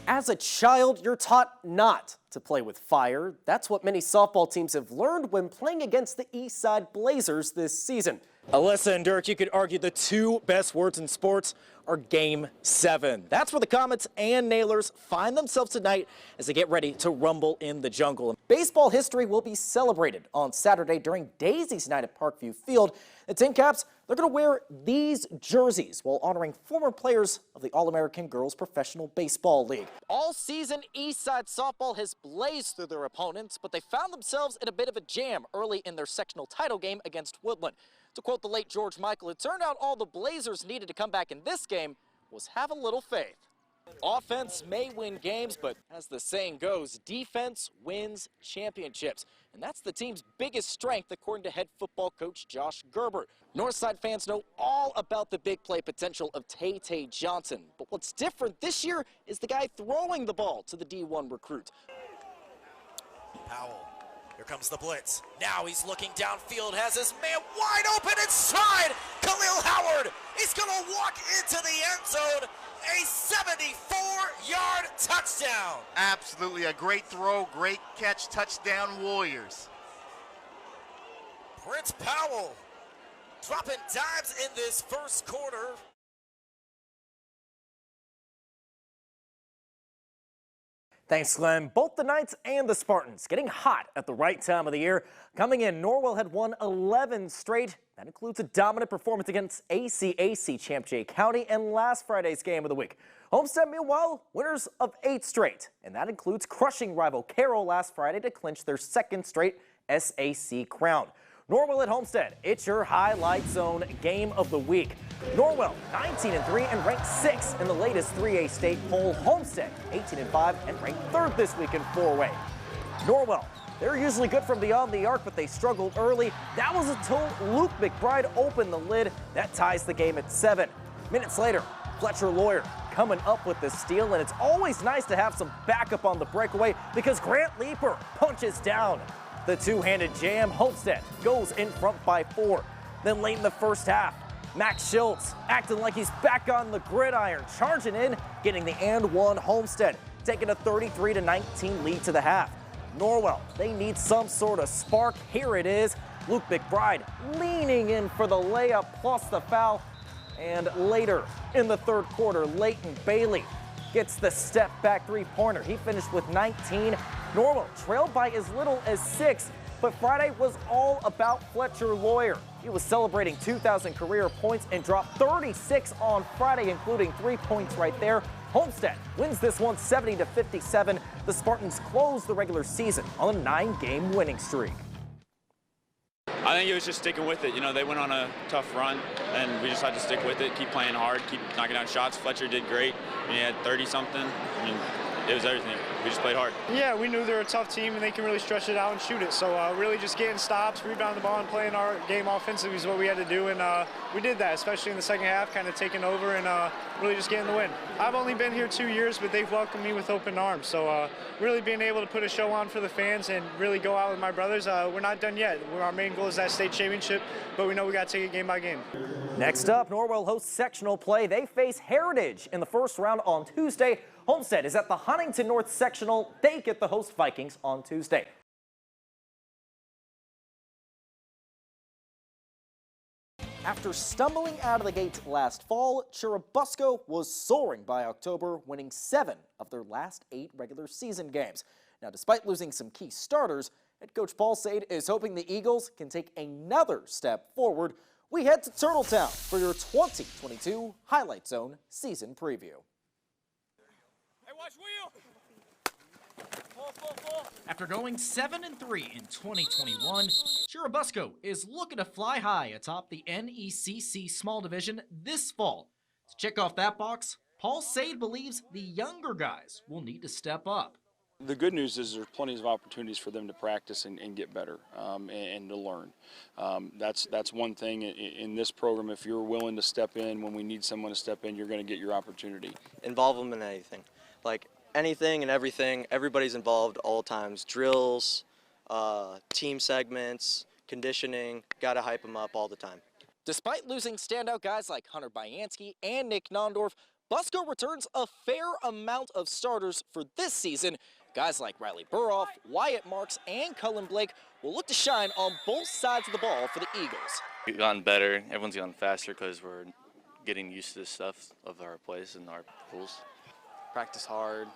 As a child, you're taught not to play with fire. That's what many softball teams have learned when playing against the Eastside Blazers this season. Alyssa and Dirk, you could argue the two best words in sports are Game 7. That's where the Comets and Nailers find themselves tonight as they get ready to rumble in the jungle. Baseball history will be celebrated on Saturday during Daisy's Night at Parkview Field. The Tin Caps, they're going to wear these jerseys while honoring former players of the All-American Girls Professional Baseball League. All season, Eastside softball has blazed through their opponents, but they found themselves in a bit of a jam early in their sectional title game against Woodland. To quote the late George Michael, it turned out all the Blazers needed to come back in this game was have a little faith. Offense may win games, but as the saying goes, defense wins championships. And that's the team's biggest strength, according to head football coach Josh Gerber. Northside fans know all about the big play potential of Tay-Tay Johnson. But what's different this year is the guy throwing the ball to the D1 recruit. Powell. Here comes the blitz. Now he's looking downfield, has his man wide open inside. Khalil Howard, he's going to walk into the end zone. A 74-yard touchdown. Absolutely a great throw, great catch, touchdown Warriors. Prince Powell dropping dimes in this first quarter. Thanks, Glenn. Both the Knights and the Spartans getting hot at the right time of the year. Coming in, Norwell had won 11 straight. That includes a dominant performance against ACAC champ Jay County and last Friday's game of the week. Homestead, meanwhile, winners of 8 straight, and that includes crushing rival Carroll last Friday to clinch their second straight SAC crown. Norwell at Homestead, it's your highlight zone game of the week. Norwell 19-3 and ranked 6th in the latest 3A state poll. Homestead 18-5 and ranked 3rd this week in 4-way. Norwell, they're usually good from beyond the arc, but they struggled early. That was until Luke McBride opened the lid. That ties the game at 7. Minutes later, Fletcher Lawyer coming up with the steal, and it's always nice to have some backup on the breakaway because Grant Leeper punches down. The two-handed jam. Homestead goes in front by 4. Then late in the first half, Max Schultz acting like he's back on the gridiron, charging in, getting the and one. Homestead taking a 33-19 lead to the half. Norwell, they need some sort of spark. Here it is. Luke McBride leaning in for the layup plus the foul. And later in the third quarter, Leighton Bailey gets the step back three-pointer. He finished with 19. Norwell trailed by as little as 6, but Friday was all about Fletcher Lawyer. He was celebrating 2,000 career points and dropped 36 on Friday, including 3 points right there. Homestead wins this one 70-57. The Spartans close the regular season on a 9-game winning streak. I think it was just sticking with it. You know, they went on a tough run, and we just had to stick with it, keep playing hard, keep knocking down shots. Fletcher did great. He had 30-something. I mean, it was everything. We just played hard. Yeah, we knew they were a tough team, and they can really stretch it out and shoot it. So really just getting stops, rebounding the ball, and playing our game offensively is what we had to do. And we did that, especially in the second half, kind of taking over and really just getting the win. I've only been here 2 years, but they've welcomed me with open arms. So really being able to put a show on for the fans and really go out with my brothers, we're not done yet. Our main goal is that state championship, but we know we got to take it game by game. Next up, Norwell hosts sectional play. They face Heritage in the first round on Tuesday. Homestead is at the Huntington North sectional. They get the host Vikings on Tuesday. After stumbling out of the gate last fall, Churubusco was soaring by October, winning 7 of their last 8 regular season games. Now, despite losing some key starters, head coach Paul Sade is hoping the Eagles can take another step forward. We head to Turtletown for your 2022 Highlight Zone season preview. After going 7-3 in 2021, Churubusco is looking to fly high atop the NECC Small Division this fall. To check off that box, Paul Sade believes the younger guys will need to step up. The good news is there's plenty of opportunities for them to practice and get better and to learn. That's one thing in this program. If you're willing to step in when we need someone to step in, you're going to get your opportunity. Involve them in anything. Like anything and everything, everybody's involved all times. Drills, team segments, conditioning, got to hype them up all the time. Despite losing standout guys like Hunter Byansky and Nick Nondorf, Busco returns a fair amount of starters for this season. Guys like Riley Burroff, Wyatt Marks, and Cullen Blake will look to shine on both sides of the ball for the Eagles. We've gotten better. Everyone's gotten faster because we're getting used to this stuff of our plays and our rules. Practice hard,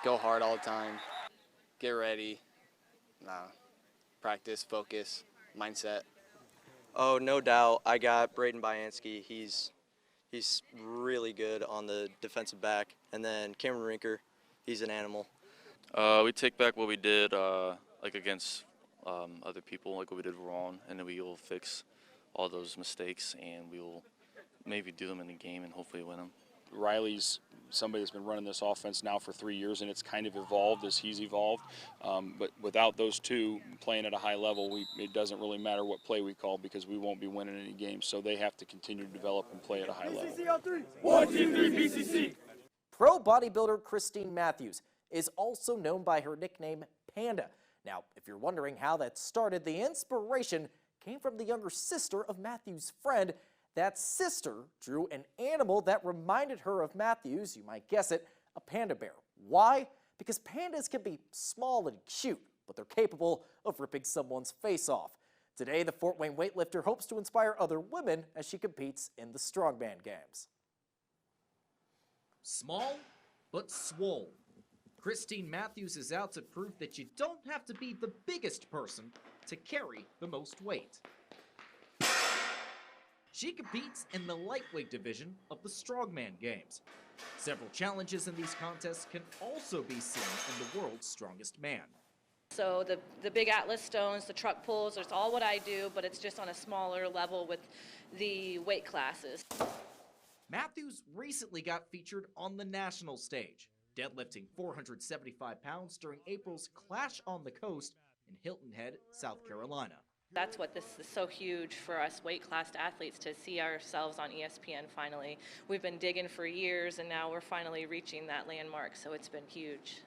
go hard all the time, get ready, practice, focus, mindset. Oh, no doubt. I got Braden Byansky. He's really good on the defensive back. And then Cameron Rinker, he's an animal. We take back what we did like against other people, like what we did wrong, and then we will fix all those mistakes, and we will maybe do them in the game and hopefully win them. Riley's somebody that's been running this offense now for 3 years, and it's kind of evolved as he's evolved. But without those two playing at a high level, it doesn't really matter what play we call because we won't be winning any games. So they have to continue to develop and play at a high level. Pro bodybuilder Christine Matthews is also known by her nickname Panda. Now, if you're wondering how that started, the inspiration came from the younger sister of Matthews' friend. That sister drew an animal that reminded her of Matthews, you might guess it, a panda bear. Why? Because pandas can be small and cute, but they're capable of ripping someone's face off. Today, the Fort Wayne weightlifter hopes to inspire other women as she competes in the strongman games. Small, but swole. Christine Matthews is out to prove that you don't have to be the biggest person to carry the most weight. She competes in the lightweight division of the Strongman Games. Several challenges in these contests can also be seen in the world's strongest man. So the big Atlas stones, the truck pulls, it's all what I do, but it's just on a smaller level with the weight classes. Matthews recently got featured on the national stage, deadlifting 475 pounds during April's Clash on the Coast in Hilton Head, South Carolina. That's what this is so huge for us weight-classed athletes, to see ourselves on ESPN finally. We've been digging for years, and now we're finally reaching that landmark, so it's been huge.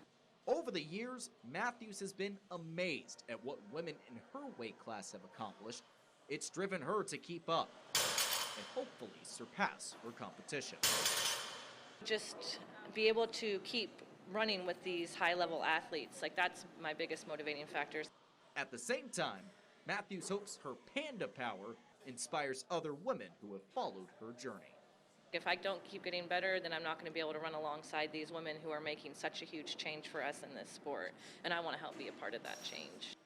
Over the years, Matthews has been amazed at what women in her weight class have accomplished. It's driven her to keep up and hopefully surpass her competition. Just be able to keep running with these high-level athletes, like that's my biggest motivating factor. At the same time, Matthews hopes her panda power inspires other women who have followed her journey. If I don't keep getting better, then I'm not going to be able to run alongside these women who are making such a huge change for us in this sport, and I want to help be a part of that change.